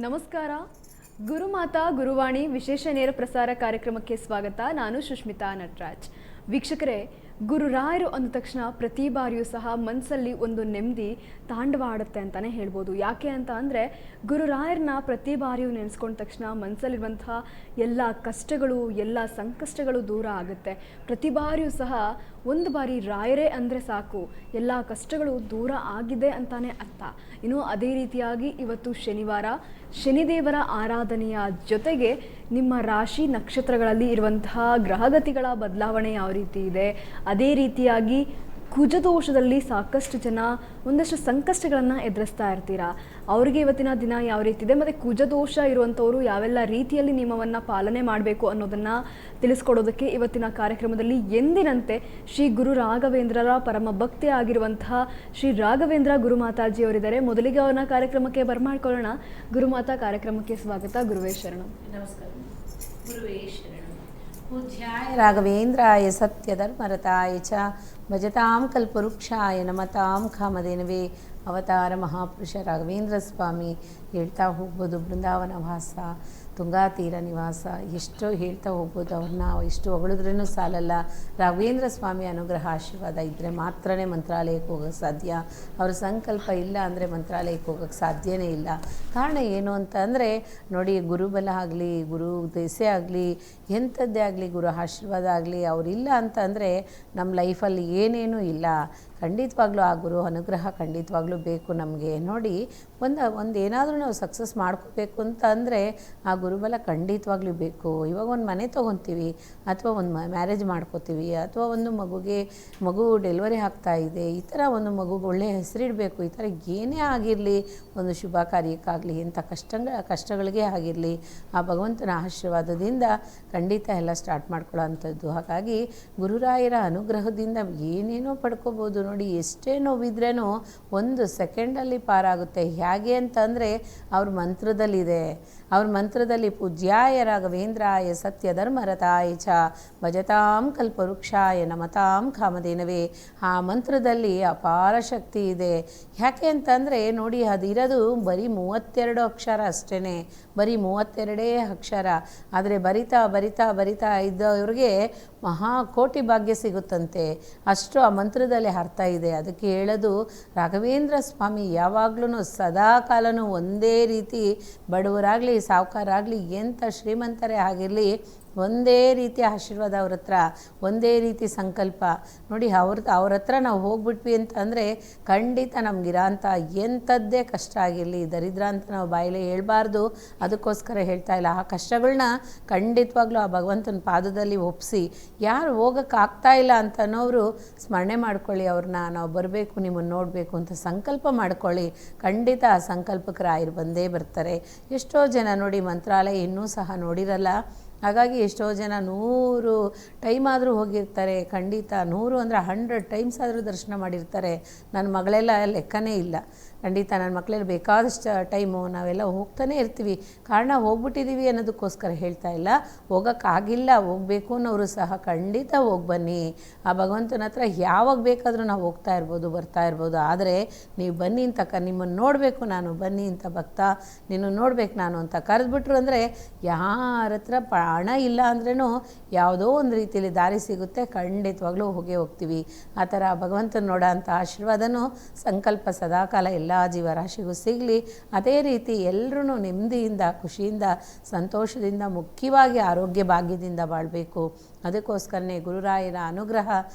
ನಮಸ್ಕಾರ. ಗುರುಮಾತಾ ಗುರುವಾಣಿ ವಿಶೇಷ ನೇರ ಪ್ರಸಾರ ಕಾರ್ಯಕ್ರಮಕ್ಕೆ ಸ್ವಾಗತ. ನಾನು ಸುಷ್ಮಿತಾ ನಟರಾಜ್. ವೀಕ್ಷಕರೇ, ಗುರುರಾಯರು ಅಂದ ತಕ್ಷಣ ಪ್ರತಿ ಬಾರಿಯೂ ಸಹ ಮನಸ್ಸಲ್ಲಿ ಒಂದು ನೆಮ್ಮದಿ ತಾಂಡವಾಡುತ್ತೆ ಅಂತಲೇ ಹೇಳ್ಬೋದು. ಯಾಕೆ ಅಂತ ಅಂದರೆ, ಗುರುರಾಯರನ್ನ ಪ್ರತಿ ಬಾರಿಯೂ ನೆನೆಸ್ಕೊಂಡ ತಕ್ಷಣ ಮನಸ್ಸಲ್ಲಿರುವಂತಹ ಎಲ್ಲ ಕಷ್ಟಗಳು, ಎಲ್ಲ ಸಂಕಷ್ಟಗಳು ದೂರ ಆಗುತ್ತೆ. ಪ್ರತಿ ಬಾರಿಯೂ ಸಹ ಒಂದು ಬಾರಿ ರಾಯರೇ ಅಂದರೆ ಸಾಕು, ಎಲ್ಲ ಕಷ್ಟಗಳು ದೂರ ಆಗಿದೆ ಅಂತಾನೆ ಅರ್ಥ. ಇನ್ನು ಅದೇ ರೀತಿಯಾಗಿ ಇವತ್ತು ಶನಿವಾರ, ಶನಿದೇವರ ಆರಾಧನೆಯ ಜೊತೆಗೆ ನಿಮ್ಮ ರಾಶಿ ನಕ್ಷತ್ರಗಳಲ್ಲಿ ಇರುವಂತಹ ಗ್ರಹಗತಿಗಳ ಬದಲಾವಣೆ ಯಾವ ರೀತಿ ಇದೆ, ಅದೇ ರೀತಿಯಾಗಿ ಕುಜದೋಷದಲ್ಲಿ ಸಾಕಷ್ಟು ಜನ ಒಂದಷ್ಟು ಸಂಕಷ್ಟಗಳನ್ನು ಎದುರಿಸ್ತಾ ಇರ್ತೀರಾ. ಅವರಿಗೆ ಇವತ್ತಿನ ದಿನ ಯಾವ ರೀತಿ ಇದೆ, ಮತ್ತು ಕುಜದೋಷ ಇರುವಂಥವರು ಯಾವೆಲ್ಲ ರೀತಿಯಲ್ಲಿ ನಿಯಮವನ್ನು ಪಾಲನೆ ಮಾಡಬೇಕು ಅನ್ನೋದನ್ನು ತಿಳಿಸ್ಕೊಡೋದಕ್ಕೆ ಇವತ್ತಿನ ಕಾರ್ಯಕ್ರಮದಲ್ಲಿ ಎಂದಿನಂತೆ ಶ್ರೀ ಗುರು ರಾಘವೇಂದ್ರರ ಪರಮ ಭಕ್ತಿ ಆಗಿರುವಂತಹ ಶ್ರೀ ರಾಘವೇಂದ್ರ ಗುರುಮಾತಾಜಿ ಅವರಿದ್ದಾರೆ. ಮೊದಲಿಗೆ ಅವ್ರನ್ನ ಕಾರ್ಯಕ್ರಮಕ್ಕೆ ಬರ್ಮಾಡ್ಕೊಳ್ಳೋಣ. ಗುರುಮಾತಾ, ಕಾರ್ಯಕ್ರಮಕ್ಕೆ ಸ್ವಾಗತ. ಗುರುವೇ ಶರಣಂ. ನಮಸ್ಕಾರ. ಗುರುವೇ ಶರಣಂ. ಪೂಜ್ಯಾಯ ರಾಘವೇಂದ್ರಾಯ ಸತ್ಯಧರ್ಮರತಾಯ ಚ ಭಜತಾಂ ಕಲ್ಪವೃಕ್ಷಾಯ ನಮತಾಂ ಕಾಮಧೇನವೇ ಅವತಾರ ಮಹಾಪುರುಷ ರಾಘವೇಂದ್ರ ಸ್ವಾಮಿ. ಹೇಳ್ತಾ ಹೋಗ್ಬೋದು ಬೃಂದಾವನ ವಾಸ, ತುಂಗಾತೀರ ನಿವಾಸ, ಎಷ್ಟೋ ಹೇಳ್ತಾ ಹೋಗ್ಬೋದು. ಅವ್ರನ್ನ ಎಷ್ಟು ಹೊಗಳಿದ್ರೂ ಸಾಲಲ್ಲ. ರಾಘವೇಂದ್ರ ಸ್ವಾಮಿ ಅನುಗ್ರಹ ಆಶೀರ್ವಾದ ಇದ್ದರೆ ಮಾತ್ರನೇ ಮಂತ್ರಾಲಯಕ್ಕೆ ಹೋಗೋಕ್ಕೆ ಸಾಧ್ಯ. ಅವ್ರ ಸಂಕಲ್ಪ ಇಲ್ಲ ಅಂದರೆ ಮಂತ್ರಾಲಯಕ್ಕೆ ಹೋಗೋಕ್ಕೆ ಸಾಧ್ಯವೇ ಇಲ್ಲ. ಕಾರಣ ಏನು ಅಂತ ಅಂದರೆ ನೋಡಿ, ಗುರುಬಲ ಆಗಲಿ, ಗುರು ದೆಸೆ ಆಗಲಿ, ಎಂಥದ್ದೇ ಆಗಲಿ, ಗುರು ಆಶೀರ್ವಾದ ಆಗಲಿ ಅವರಿಲ್ಲ ಅಂತ ಅಂದರೆ ನಮ್ಮ ಲೈಫಲ್ಲಿ ಏನೇನೂ ಇಲ್ಲ. ಖಂಡಿತವಾಗ್ಲೂ ಆ ಗುರು ಅನುಗ್ರಹ ಖಂಡಿತವಾಗ್ಲೂ ಬೇಕು ನಮಗೆ. ನೋಡಿ, ಒಂದು ಏನಾದರೂ ನಾವು ಸಕ್ಸಸ್ ಮಾಡ್ಕೋಬೇಕು ಅಂತ ಅಂದರೆ ಆ ಗುರುಬಲ ಖಂಡಿತವಾಗ್ಲೂ ಬೇಕು. ಇವಾಗ ಒಂದು ಮನೆ ತೊಗೊತೀವಿ, ಅಥವಾ ಒಂದು ಮ್ಯಾರೇಜ್ ಮಾಡ್ಕೋತೀವಿ, ಅಥವಾ ಒಂದು ಮಗು ಡೆಲಿವರಿ ಆಗ್ತಾಯಿದೆ, ಈ ಥರ ಒಂದು ಮಗುಗೆ ಒಳ್ಳೆಯ ಹೆಸರಿಡಬೇಕು, ಈ ಥರ ಏನೇ ಆಗಿರಲಿ, ಒಂದು ಶುಭ ಕಾರ್ಯಕ್ಕಾಗಲಿ, ಇಂಥ ಕಷ್ಟಗಳಿಗೆ ಆಗಿರಲಿ, ಆ ಭಗವಂತನ ಆಶೀರ್ವಾದದಿಂದ ಖಂಡಿತ ಎಲ್ಲ ಸ್ಟಾರ್ಟ್ ಮಾಡ್ಕೊಳ್ಳೋ ಅಂಥದ್ದು. ಹಾಗಾಗಿ ಗುರುರಾಯರ ಅನುಗ್ರಹದಿಂದ ಏನೇನೋ ಪಡ್ಕೋಬೋದು. ನೋಡಿ, ಎಷ್ಟೇ ನೋವಿದ್ರೇನೋ ಒಂದು ಸೆಕೆಂಡಲ್ಲಿ ಪಾರಾಗುತ್ತೆ. ಹೇಗೆ ಅಂತಂದರೆ ಅವ್ರ ಮಂತ್ರದಲ್ಲಿದೆ. ಅವ್ರ ಮಂತ್ರದಲ್ಲಿ ಪೂಜ್ಯಾಯ ರಾಘವೇಂದ್ರಾಯ ಸತ್ಯಧರ್ಮರತಾಯ ಚ ಭಜತಾಂ ಕಲ್ಪವೃಕ್ಷಾಯ ನಮತಾಂ ಕಾಮಧೇನವೇ. ಆ ಮಂತ್ರದಲ್ಲಿ ಅಪಾರ ಶಕ್ತಿ ಇದೆ. ಯಾಕೆ ಅಂತಂದರೆ ನೋಡಿ, ಅದಿರೋದು ಬರೀ 32 ಅಕ್ಷರ ಅಷ್ಟೇ, ಬರೀ 32 ಅಕ್ಷರ. ಆದರೆ ಬರಿತಾ ಬರಿತಾ ಬರಿತಾ ಇದ್ದವ್ರಿಗೆ ಮಹಾಕೋಟಿ ಭಾಗ್ಯ ಸಿಗುತ್ತಂತೆ. ಅಷ್ಟು ಆ ಮಂತ್ರದಲ್ಲಿ ಅರ್ಥ ಇದೆ. ಅದಕ್ಕೆ ಹೇಳೋದು, ರಾಘವೇಂದ್ರ ಸ್ವಾಮಿ ಯಾವಾಗ್ಲೂ ಸದಾ ಕಾಲನೂ ಒಂದೇ ರೀತಿ, ಬಡವರಾಗಲಿ ಸಾಹುಕಾರಾಗಲಿ ಎಂಥ ಶ್ರೀಮಂತರೇ ಆಗಿರಲಿ, ಒಂದೇ ರೀತಿ ಆಶೀರ್ವಾದ ಅವ್ರ ಹತ್ರ, ಒಂದೇ ರೀತಿ ಸಂಕಲ್ಪ. ನೋಡಿ, ಅವ್ರ ಹತ್ರ ನಾವು ಹೋಗ್ಬಿಟ್ವಿ ಅಂತ ಅಂದರೆ ಖಂಡಿತ ನಮಗಿರೋಂಥ ಎಂಥದ್ದೇ ಕಷ್ಟ ಆಗಿರಲಿ, ದರಿದ್ರ ಅಂತ ನಾವು ಬಾಯಲ್ಲಿ ಹೇಳ್ಬಾರ್ದು. ಅದಕ್ಕೋಸ್ಕರ ಹೇಳ್ತಾ ಇಲ್ಲ. ಆ ಕಷ್ಟಗಳನ್ನ ಖಂಡಿತವಾಗ್ಲೂ ಆ ಭಗವಂತನ ಪಾದದಲ್ಲಿ ಒಪ್ಪಿಸಿ, ಯಾರು ಹೋಗೋಕ್ಕಾಗ್ತಾ ಇಲ್ಲ ಅಂತ ಅನ್ನೋರು ಸ್ಮರಣೆ ಮಾಡ್ಕೊಳ್ಳಿ. ಅವ್ರನ್ನ ನಾವು ಬರಬೇಕು, ನಿಮ್ಮನ್ನು ನೋಡಬೇಕು ಅಂತ ಸಂಕಲ್ಪ ಮಾಡ್ಕೊಳ್ಳಿ. ಖಂಡಿತ ಆ ಸಂಕಲ್ಪಕ್ಕೆ ರಾಯರು ಬಂದೇ ಬರ್ತಾರೆ. ಎಷ್ಟೋ ಜನ ನೋಡಿ ಮಂತ್ರಾಲಯ ಇನ್ನೂ ಸಹ ನೋಡಿರಲ್ಲ. ಹಾಗಾಗಿ ಎಷ್ಟೋ ಜನ 100 ಟೈಮ್ ಆದರೂ ಹೋಗಿರ್ತಾರೆ. ಖಂಡಿತ 100 ಅಂದರೆ 100 ಟೈಮ್ಸ್ ಆದರೂ ದರ್ಶನ ಮಾಡಿರ್ತಾರೆ. ನನ್ನ ಮಗಳೆಲ್ಲ ಲೆಕ್ಕನೇ ಇಲ್ಲ. ಖಂಡಿತ ನನ್ನ ಮಕ್ಕಳೆಲ್ಲ ಬೇಕಾದಷ್ಟು ಟೈಮು ನಾವೆಲ್ಲ ಹೋಗ್ತಾನೆ ಇರ್ತೀವಿ. ಕಾರಣ ಹೋಗ್ಬಿಟ್ಟಿದ್ದೀವಿ ಅನ್ನೋದಕ್ಕೋಸ್ಕರ ಹೇಳ್ತಾ ಇಲ್ಲ. ಹೋಗೋಕ್ಕಾಗಿಲ್ಲ, ಹೋಗಬೇಕು ಅನ್ನೋರು ಸಹ ಖಂಡಿತ ಹೋಗಿ ಬನ್ನಿ. ಆ ಭಗವಂತನ ಹತ್ರ ಯಾವಾಗ ಬೇಕಾದರೂ ನಾವು ಹೋಗ್ತಾ ಇರ್ಬೋದು, ಬರ್ತಾ ಇರ್ಬೋದು. ಆದರೆ ನೀವು ಬನ್ನಿ ಅಂತ ನಿಮ್ಮನ್ನು ನೋಡಬೇಕು ನಾನು, ಬನ್ನಿ ಅಂತ ಭಕ್ತ ನೀನು ನೋಡ್ಬೇಕು ನಾನು ಅಂತ ಕರೆದ್ಬಿಟ್ರು ಅಂದರೆ, ಯಾರ ಹತ್ರ ಹಣ ಇಲ್ಲ ಅಂದ್ರೂ ಯಾವುದೋ ಒಂದು ರೀತಿಯಲ್ಲಿ ದಾರಿ ಸಿಗುತ್ತೆ. ಖಂಡಿತವಾಗ್ಲೂ ಹೋಗ್ತೀವಿ. ಆ ಥರ ಭಗವಂತನ ನೋಡೋ ಅಂಥ ಆಶೀರ್ವಾದನೂ ಸಂಕಲ್ಪ ಸದಾಕಾಲ ಎಲ್ಲ ಜೀವರಾಶಿಗೂ ಸಿಗಲಿ. ಅದೇ ರೀತಿ ಎಲ್ಲರೂ ನೆಮ್ಮದಿಯಿಂದ, ಖುಷಿಯಿಂದ, ಸಂತೋಷದಿಂದ, ಮುಖ್ಯವಾಗಿ ಆರೋಗ್ಯ ಭಾಗ್ಯದಿಂದ ಬಾಳಬೇಕು. ಅದಕ್ಕೋಸ್ಕರನೇ ಗುರುರಾಯರ ಅನುಗ್ರಹ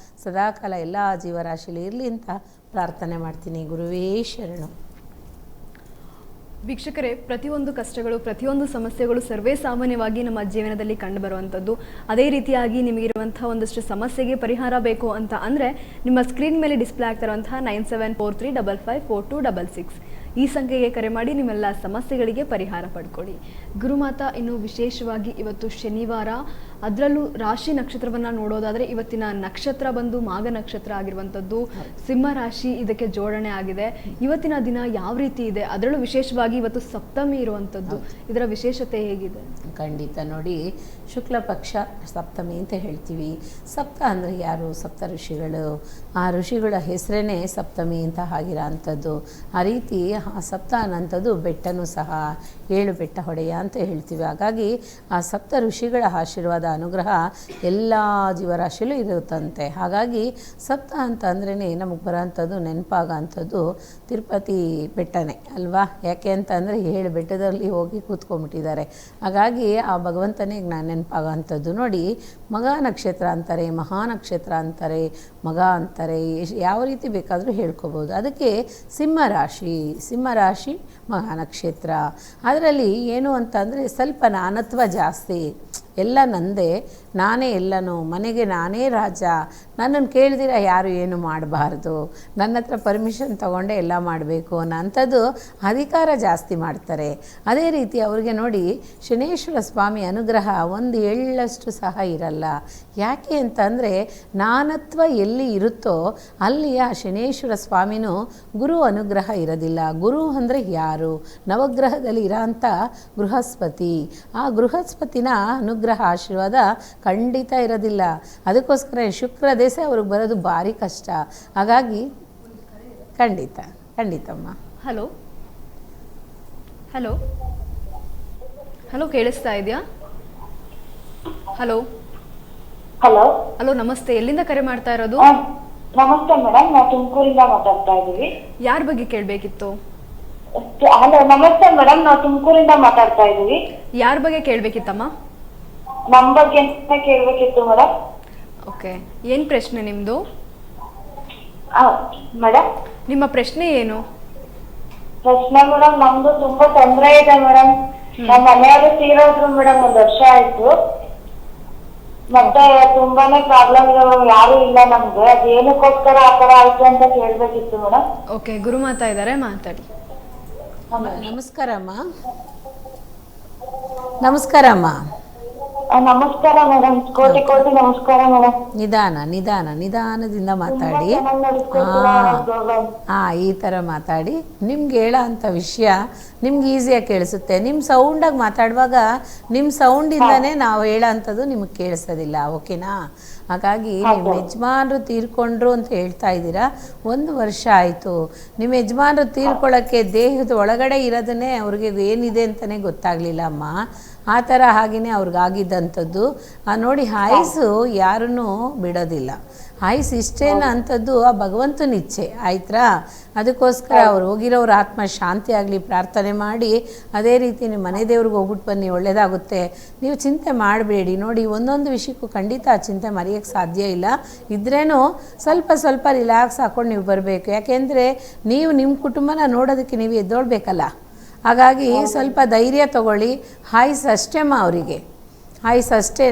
ಸದಾಕಾಲ ಎಲ್ಲ ಜೀವರಾಶಿಲಿ ಇರಲಿ ಅಂತ ಪ್ರಾರ್ಥನೆ ಮಾಡ್ತೀನಿ. ಗುರುವೇ ಶರಣು. ವೀಕ್ಷಕರೇ, ಪ್ರತಿಯೊಂದು ಕಷ್ಟಗಳು, ಪ್ರತಿಯೊಂದು ಸಮಸ್ಯೆಗಳು ಸರ್ವೇ ಸಾಮಾನ್ಯವಾಗಿ ನಮ್ಮ ಜೀವನದಲ್ಲಿ ಕಂಡುಬರುವಂಥದ್ದು. ಅದೇ ರೀತಿಯಾಗಿ ನಿಮಗಿರುವಂತಹ ಒಂದಷ್ಟು ಸಮಸ್ಯೆಗೆ ಪರಿಹಾರ ಬೇಕು ಅಂತ ಅಂದರೆ ನಿಮ್ಮ ಸ್ಕ್ರೀನ್ ಮೇಲೆ ಡಿಸ್ಪ್ಲೇ ಆಗ್ತಿರುವಂತಹ 9743554266 ಈ ಸಂಖ್ಯೆಗೆ ಕರೆ ಮಾಡಿ ನಿಮ್ಮೆಲ್ಲ ಸಮಸ್ಯೆಗಳಿಗೆ ಪರಿಹಾರ ಪಡ್ಕೊಳ್ಳಿ. ಗುರುಮಾತಾ, ಇನ್ನು ವಿಶೇಷವಾಗಿ ಇವತ್ತು ಶನಿವಾರ, ಅದರಲ್ಲೂ ರಾಶಿ ನಕ್ಷತ್ರವನ್ನು ನೋಡೋದಾದರೆ ಇವತ್ತಿನ ನಕ್ಷತ್ರ ಬಂದು ಮಾಘ ನಕ್ಷತ್ರ ಆಗಿರುವಂಥದ್ದು, ಸಿಂಹ ರಾಶಿ ಇದಕ್ಕೆ ಜೋಡಣೆ ಆಗಿದೆ. ಇವತ್ತಿನ ದಿನ ಯಾವ ರೀತಿ ಇದೆ, ಅದರಲ್ಲೂ ವಿಶೇಷವಾಗಿ ಇವತ್ತು ಸಪ್ತಮಿ ಇರುವಂಥದ್ದು, ಇದರ ವಿಶೇಷತೆ ಹೇಗಿದೆ? ಖಂಡಿತ ನೋಡಿ, ಶುಕ್ಲ ಪಕ್ಷ ಸಪ್ತಮಿ ಅಂತ ಹೇಳ್ತೀವಿ. ಸಪ್ತ ಅಂದರೆ ಯಾರು? ಸಪ್ತ ಋಷಿಗಳು. ಆ ಋಷಿಗಳ ಹೆಸರೇ ಸಪ್ತಮಿ ಅಂತ ಆಗಿರೋ ಅಂಥದ್ದು. ಆ ರೀತಿ ಆ ಸಪ್ತ ಅನ್ನೋಂಥದ್ದು ಬೆಟ್ಟನೂ ಸಹ 7 ಬೆಟ್ಟ ಹೊಡೆಯ ಅಂತ ಹೇಳ್ತೀವಿ. ಹಾಗಾಗಿ ಆ ಸಪ್ತ ಋಷಿಗಳ ಆಶೀರ್ವಾದ ಅನುಗ್ರಹ ಎಲ್ಲ ಜೀವರಾಶಿಯಲ್ಲೂ ಇರುತ್ತಂತೆ. ಹಾಗಾಗಿ ಸಪ್ತ ಅಂತ ಅಂದ್ರೇ ನಮಗೆ ಬರೋಂಥದ್ದು ನೆನಪಾಗೋಂಥದ್ದು ತಿರುಪತಿ ಬೆಟ್ಟನೇ ಅಲ್ವಾ? ಯಾಕೆ ಅಂತ ಅಂದರೆ 7 ಬೆಟ್ಟದಲ್ಲಿ ಹೋಗಿ ಕೂತ್ಕೊಂಡ್ಬಿಟ್ಟಿದ್ದಾರೆ. ಹಾಗಾಗಿ ಆ ಭಗವಂತನಿಗೆ ನಾನು ನೆನಪಾಗೋಂಥದ್ದು. ನೋಡಿ, ಮಗ ನಕ್ಷತ್ರ ಅಂತಾರೆ, ಮಹಾನಕ್ಷತ್ರ ಅಂತಾರೆ, ಮಗ ಅಂತಾರೆ, ಯಾವ ರೀತಿ ಬೇಕಾದರೂ ಹೇಳ್ಕೊಬೋದು. ಅದಕ್ಕೆ ಸಿಂಹರಾಶಿ ಮಹಾನಕ್ಷತ್ರ. ಅದರಲ್ಲಿ ಏನು ಅಂತಂದರೆ ಸ್ವಲ್ಪ ನಾನತ್ವ ಜಾಸ್ತಿ. ಎಲ್ಲ ನಂದೇ, ನಾನೇ ಎಲ್ಲನೂ, ಮನೆಗೆ ನಾನೇ ರಾಜ, ನನ್ನನ್ನು ಕೇಳ್ದಿರ ಯಾರು ಏನು ಮಾಡಬಾರ್ದು, ನನ್ನ ಹತ್ರ ಪರ್ಮಿಷನ್ ತೊಗೊಂಡೆ ಎಲ್ಲ ಮಾಡಬೇಕು ಅನ್ನೋಂಥದ್ದು ಅಧಿಕಾರ ಜಾಸ್ತಿ ಮಾಡ್ತಾರೆ. ಅದೇ ರೀತಿ ಅವ್ರಿಗೆ ನೋಡಿ ಶನೇಶ್ವರ ಸ್ವಾಮಿ ಅನುಗ್ರಹ ಒಂದು ಎಳ್ಳಷ್ಟು ಸಹ ಇರಲ್ಲ. ಯಾಕೆ ಅಂತಂದರೆ ನಾನತ್ವ ಎಲ್ಲಿ ಇರುತ್ತೋ ಅಲ್ಲಿ ಆ ಶನೇಶ್ವರ ಸ್ವಾಮಿನೂ ಗುರು ಅನುಗ್ರಹ ಇರೋದಿಲ್ಲ. ಗುರು ಅಂದರೆ ಯಾರು? ನವಗ್ರಹದಲ್ಲಿ ಇರೋಂಥ ಬೃಹಸ್ಪತಿ. ಆ ಬೃಹಸ್ಪತಿನ ಅನುಗ್ರಹ ಆಶೀರ್ವಾದ ಖಂಡಿತ ಇರೋದಿಲ್ಲ. ಅದಕ್ಕೋಸ್ಕರ ಶುಕ್ರ ದೇಶ ಅವ್ರಿಗೆ ಬರೋದು ಭಾರಿ ಕಷ್ಟ. ಹಾಗಾಗಿ ಖಂಡಿತಮ್ಮ. ಹಲೋ ಹಲೋ ಹಲೋ ಕೇಳಿಸ್ತಾ ಇದೆಯಾ? ಹಲೋ ಹಲೋ ಹಲೋ ನಮಸ್ತೆ, ಎಲ್ಲಿಂದ ಕರೆ ಮಾಡ್ತಾ ಇರೋದು? ನಮಸ್ತೆ ಮೇಡಮ್, ನಾವು ತುಮಕೂರಿಂದ ಮಾತಾಡ್ತಾ ಇದ್ದೀವಿ. ಯಾರ ಬಗ್ಗೆ ಕೇಳಬೇಕಿತ್ತು? ಹಲೋ ನಮಸ್ತೆ ಮೇಡಮ್, ನಾವು ತುಮಕೂರಿಂದ ಮಾತಾಡ್ತಾ ಇದ್ದೀವಿ. ಯಾರ ಬಗ್ಗೆ ಕೇಳಬೇಕಿತ್ತಮ್ಮ? ನಮ್ಮ ಬಗ್ಗೆ ಕೇಳಬೇಕಿತ್ತು ಮೇಡಮ್. ಓಕೆ, ಏನು ಪ್ರಶ್ನೆ ನಿಮ್ಮದು? ಮೇಡಮ್ ನಿಮ್ಮ ಪ್ರಶ್ನೆ ಏನು? ಪ್ರಶ್ನೆ ಮೇಡಮ್, ನಮ್ದು ತುಂಬಾ ತೊಂದರೆ ಇದೆ ಮೇಡಮ್. ನಮ್ಮ ಮನೆಯವರು ತೀರೋದ್ರು ಮೇಡಮ್, 1 ವರ್ಷ ಆಯ್ತು. ಮತ್ತೆ ತುಂಬಾನೇ ಪ್ರಾಬ್ಲಮ್ ಇದೆ ಮೇಡಮ್, ಯಾರು ಇಲ್ಲ ನಮ್ಗೆ. ಅದು ಏನಕ್ಕೋಸ್ಕರ ಆ ತರ ಆಯ್ತು ಅಂತ ಕೇಳ್ಬೇಕಿತ್ತು ಮೇಡಮ್. ಓಕೆ, ಗುರುಮಾತಾ ಇದ್ದಾರೆ, ಮಾತಾಡಿ. ನಮಸ್ಕಾರಮ್ಮ. ನಮಸ್ಕಾರ ಮೇಡಮ್, ಕೋಟಿ ನಮಸ್ಕಾರ ಮೇಡಮ್. ನಿಧಾನದಿಂದ ಮಾತಾಡಿ. ಈ ಥರ ಮಾತಾಡಿ. ನಿಮ್ಗೆ ಹೇಳೋ ಅಂಥ ವಿಷಯ ನಿಮ್ಗೆ ಈಸಿಯಾಗಿ ಕೇಳಿಸುತ್ತೆ. ನಿಮ್ಮ ಸೌಂಡಾಗಿ ಮಾತಾಡುವಾಗ ನಿಮ್ಮ ಸೌಂಡಿಂದನೇ ನಾವು ಹೇಳೋ ಅಂಥದ್ದು ನಿಮಗೆ ಕೇಳಿಸೋದಿಲ್ಲ. ಓಕೆನಾ? ಹಾಗಾಗಿ ನಿಮ್ಮ ಯಜಮಾನರು ತೀರ್ಕೊಂಡ್ರು ಅಂತ ಹೇಳ್ತಾ ಇದ್ದೀರಾ. 1 ವರ್ಷ ಆಯಿತು. ನಿಮ್ಮ ಯಜಮಾನರು ತೀರ್ಕೊಳ್ಳೋಕ್ಕೆ ದೇಹದ ಒಳಗಡೆ ಇರೋದನ್ನೇ ಅವ್ರಿಗೆ ಏನಿದೆ ಅಂತಲೇ ಗೊತ್ತಾಗಲಿಲ್ಲ ಅಮ್ಮ. ಆ ಥರ ಹಾಗೆಯೇ ಅವ್ರಿಗಾಗಿದ್ದಂಥದ್ದು. ನೋಡಿ, ಆಯುಸ್ಸು ಯಾರನ್ನೂ ಬಿಡೋದಿಲ್ಲ. ಆಯುಸ್ಸು ಇಷ್ಟೇನ ಅಂಥದ್ದು ಆ ಭಗವಂತನ ಇಚ್ಛೆ ಆಯ್ತಾ. ಅದಕ್ಕೋಸ್ಕರ ಅವ್ರು ಹೋಗಿರೋರ ಆತ್ಮ ಶಾಂತಿ ಆಗಲಿ ಪ್ರಾರ್ಥನೆ ಮಾಡಿ, ಅದೇ ರೀತಿ ನಿಮ್ಮ ಮನೆ ದೇವ್ರಿಗೆ ಹೋಗ್ಬಿಟ್ಟು ಬನ್ನಿ, ಒಳ್ಳೆಯದಾಗುತ್ತೆ. ನೀವು ಚಿಂತೆ ಮಾಡಬೇಡಿ. ನೋಡಿ, ಒಂದೊಂದು ವಿಷಯಕ್ಕೂ ಖಂಡಿತ ಚಿಂತೆ ಮರೆಯೋಕ್ಕೆ ಸಾಧ್ಯ ಇಲ್ಲ. ಇದ್ರೇನು ಸ್ವಲ್ಪ ರಿಲ್ಯಾಕ್ಸ್ ಹಾಕ್ಕೊಂಡು ನೀವು ಬರಬೇಕು. ಯಾಕೆಂದರೆ ನೀವು ನಿಮ್ಮ ಕುಟುಂಬನ ನೋಡೋದಕ್ಕೆ ನೀವು ಎದ್ದೋಳ್ಬೇಕಲ್ಲ. ಹಾಗಾಗಿ ಸ್ವಲ್ಪ ಧೈರ್ಯ ತಗೊಳ್ಳಿ. ಆಯುಸ್ ಅಷ್ಟೇಮ್ಮ, ಅವರಿಗೆ ಆಯುಸ್ ಅಷ್ಟೇ.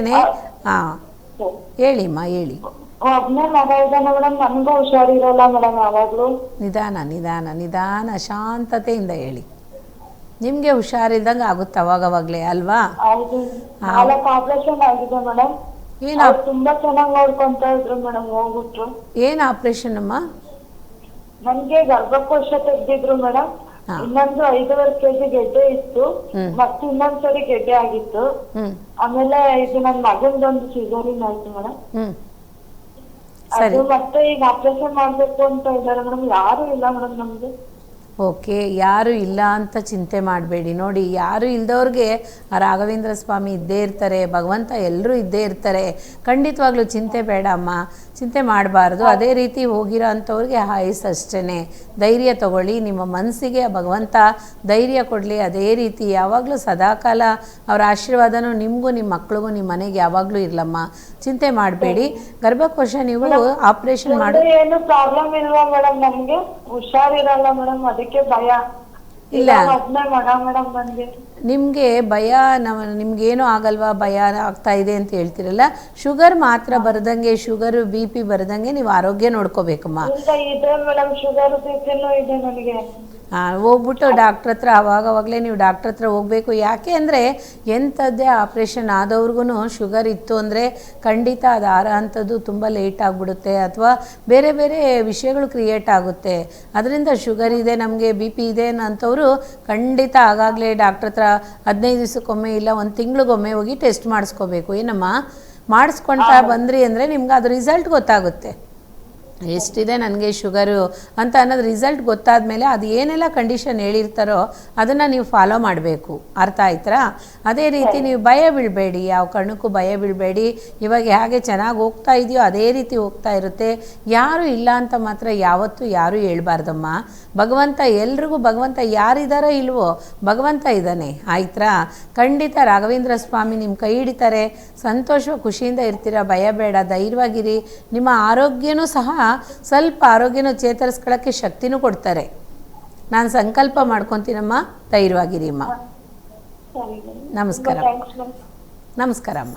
ಹೇಳಿಮ್ಮ, ಹೇಳಿ. ಒಬ್ನೇ ಮಗ ಇದ್ದಾನೆ ಮೇಡಮ್, ನನ್ಗೂ ಹುಷಾರಿರಲ್ಲ ಮೇಡಮ್. ಯಾವಾಗ್ಲೂ ನಿಧಾನ ಶಾಂತತೆಯಿಂದ ಹೇಳಿ. ನಿಮ್ಗೆ ಹುಷಾರಿದ್ದಂಗೆ ಆಗುತ್ತೆ ಅವಾಗವಾಗ್ಲೇ ಅಲ್ವಾ? ಆಪರೇಷನ್ ಆಗಿದೆ ಮೇಡಮ್. ತುಂಬಾ ಚೆನ್ನಾಗಿ ನೋಡ್ಕೊಂತ ಇದ್ರು ಮೇಡಮ್. ಹೋಗ್ಬಿಟ್ರು. ಏನ್ ಆಪರೇಷನ್ ಅಮ್ಮ? ನನ್ಗೆ ಗರ್ಭಕೋಶ ತೆಗ್ದಿದ್ರು ಮೇಡಮ್. ಇನ್ನೊಂದು 5.5 kg ಗೆಡ್ಡೆ ಇತ್ತು, ಮತ್ತೆ ಇನ್ನೊಂದ್ಸರಿ ಗೆಡ್ಡೆ ಆಗಿತ್ತು. ಆಮೇಲೆ ಇದು ನನ್ ಮಗಂದೊಂದು ಸಿಸೇರಿಯನ್ ಆಯ್ತು ಮೇಡಮ್. ಅದು ಮತ್ತೆ ಈಗ ಆಪರೇಷನ್ ಮಾಡ್ಬೇಕು ಅಂತ ಇದ್ದಾರೆ ಮೇಡಮ್. ಯಾರು ಇಲ್ಲ ಮೇಡಮ್ ನಮ್ಗೆ. ಓಕೆ, ಯಾರು ಇಲ್ಲ ಅಂತ ಚಿಂತೆ ಮಾಡಬೇಡಿ. ನೋಡಿ, ಯಾರು ಇಲ್ದವ್ರಿಗೆ ಆ ರಾಘವೇಂದ್ರ ಸ್ವಾಮಿ ಇದ್ದೇ ಇರ್ತಾರೆ, ಭಗವಂತ ಎಲ್ಲರೂ ಇದ್ದೇ ಇರ್ತಾರೆ. ಖಂಡಿತವಾಗ್ಲೂ ಚಿಂತೆ ಬೇಡ ಅಮ್ಮ, ಚಿಂತೆ ಮಾಡಬಾರ್ದು. ಅದೇ ರೀತಿ ಹೋಗಿರೋ ಅಂಥವ್ರಿಗೆ ಆಯುಸ್ ಅಷ್ಟೇ. ಧೈರ್ಯ ತಗೊಳ್ಳಿ. ನಿಮ್ಮ ಮನಸ್ಸಿಗೆ ಭಗವಂತ ಧೈರ್ಯ ಕೊಡಲಿ. ಅದೇ ರೀತಿ ಯಾವಾಗಲೂ ಸದಾಕಾಲ ಅವರ ಆಶೀರ್ವಾದನೂ ನಿಮಗೂ ನಿಮ್ಮ ಮಕ್ಳಿಗೂ ನಿಮ್ಮ ಮನೆಗೆ ಯಾವಾಗಲೂ ಇರಲಮ್ಮ. ಚಿಂತೆ ಮಾಡಬೇಡಿ. ಗರ್ಭಕೋಶ ನೀವು ಆಪರೇಷನ್ ಮಾಡಿ ಏನು ಪ್ರಾಬ್ಲಮ್ ಇಲ್ವಾ ಮೇಡಮ್? ನಮ್ಗೆ ಹುಷಾರಿರಲ್ಲ ಮೇಡಮ್, ಅದಕ್ಕೆ ಭಯ. ಇಲ್ಲ ಮೇಡಮ್ ಬಂದೆ ನಿಮಗೆ ಭಯ, ನಿಮ್ಗೇನೂ ಆಗಲ್ವಾ ಭಯ ಆಗ್ತಾ ಇದೆ ಅಂತ ಹೇಳ್ತಿರಲ್ಲ. ಶುಗರ್ ಮಾತ್ರ ಬರದಂಗೆ, ಶುಗರು BP ಬರದಂಗೆ ನೀವು ಆರೋಗ್ಯ ನೋಡ್ಕೋಬೇಕಮ್ಮ. ಇದೆ ಮೇಡಮ್, ಶುಗರ್ BP ಇದೆ ನನಗೆ. ಹೋಗ್ಬಿಟ್ಟು ಡಾಕ್ಟ್ರ್ ಹತ್ರ ಅವಾಗವಾಗಲೇ ನೀವು ಡಾಕ್ಟ್ರ್ ಹತ್ರ ಹೋಗಬೇಕು. ಯಾಕೆ ಅಂದರೆ ಎಂಥದ್ದೇ ಆಪ್ರೇಷನ್ ಆದವ್ರಿಗೂ ಶುಗರ್ ಇತ್ತು ಅಂದರೆ ಖಂಡಿತ ಅದು ಅಂಥದ್ದು ತುಂಬ ಲೇಟ್ ಆಗಿಬಿಡುತ್ತೆ, ಅಥವಾ ಬೇರೆ ಬೇರೆ ವಿಷಯಗಳು ಕ್ರಿಯೇಟ್ ಆಗುತ್ತೆ. ಅದರಿಂದ ಶುಗರ್ ಇದೆ, ನಮಗೆ ಬಿ ಪಿ ಇದೆ ಅಂಥವರು ಖಂಡಿತ ಆಗಾಗಲೇ ಡಾಕ್ಟ್ರ್ ಹತ್ರ 15 ದಿವಸಕ್ಕೊಮ್ಮೆ ಇಲ್ಲ 1 ತಿಂಗಳಿಗೊಮ್ಮೆ ಹೋಗಿ ಟೆಸ್ಟ್ ಮಾಡಿಸ್ಕೋಬೇಕು. ಏನಮ್ಮ, ಮಾಡಿಸ್ಕೊಳ್ತಾ ಬಂದ್ರಿ ಅಂದರೆ ನಿಮ್ಗೆ ಅದು ರಿಸಲ್ಟ್ ಗೊತ್ತಾಗುತ್ತೆ, ಎಷ್ಟಿದೆ ನನಗೆ ಶುಗರು ಅಂತ ಅನ್ನೋದು ರಿಸಲ್ಟ್ ಗೊತ್ತಾದ ಮೇಲೆ ಅದು ಏನೆಲ್ಲ ಕಂಡೀಷನ್ ಹೇಳಿರ್ತಾರೋ ಅದನ್ನು ನೀವು ಫಾಲೋ ಮಾಡಬೇಕು. ಅರ್ಥ ಆಯ್ತಾ? ಅದೇ ರೀತಿ ನೀವು ಭಯ ಬೀಳಬೇಡಿ, ಯಾವ ಕಾರಣಕ್ಕೂ ಭಯ ಬೀಳಬೇಡಿ. ಇವಾಗ ಹೇಗೆ ಚೆನ್ನಾಗಿ ಹೋಗ್ತಾ ಇದೆಯೋ ಅದೇ ರೀತಿ ಹೋಗ್ತಾ ಇರುತ್ತೆ. ಯಾರು ಇಲ್ಲ ಅಂತ ಮಾತ್ರ ಯಾವತ್ತೂ ಯಾರೂ ಹೇಳ್ಬಾರ್ದಮ್ಮ. ಭಗವಂತ ಎಲ್ರಿಗೂ, ಭಗವಂತ ಯಾರಿದ್ದಾರೋ ಇಲ್ವೋ ಭಗವಂತ ಇದ್ದಾನೆ. ಆಯ್ತಾ? ಖಂಡಿತ ರಾಘವೇಂದ್ರ ಸ್ವಾಮಿ ನಿಮ್ಮ ಕೈ ಹಿಡಿತಾರೆ, ಸಂತೋಷ ಖುಷಿಯಿಂದ ಇರ್ತೀರ. ಭಯ ಬೇಡ, ಧೈರ್ಯವಾಗಿರಿ. ನಿಮ್ಮ ಆರೋಗ್ಯನೂ ಸಹ ಸ್ವಲ್ಪ ಆರೋಗ್ಯನೂ ಚೇತರಿಸ್ಕೊಳ್ಳೋಕ್ಕೆ ಶಕ್ತಿನೂ ಕೊಡ್ತಾರೆ. ನಾನು ಸಂಕಲ್ಪ ಮಾಡ್ಕೊತೀನಮ್ಮ, ಧೈರ್ಯವಾಗಿರಿ ಅಮ್ಮ. ನಮಸ್ಕಾರ. ನಮಸ್ಕಾರ ಅಮ್ಮ.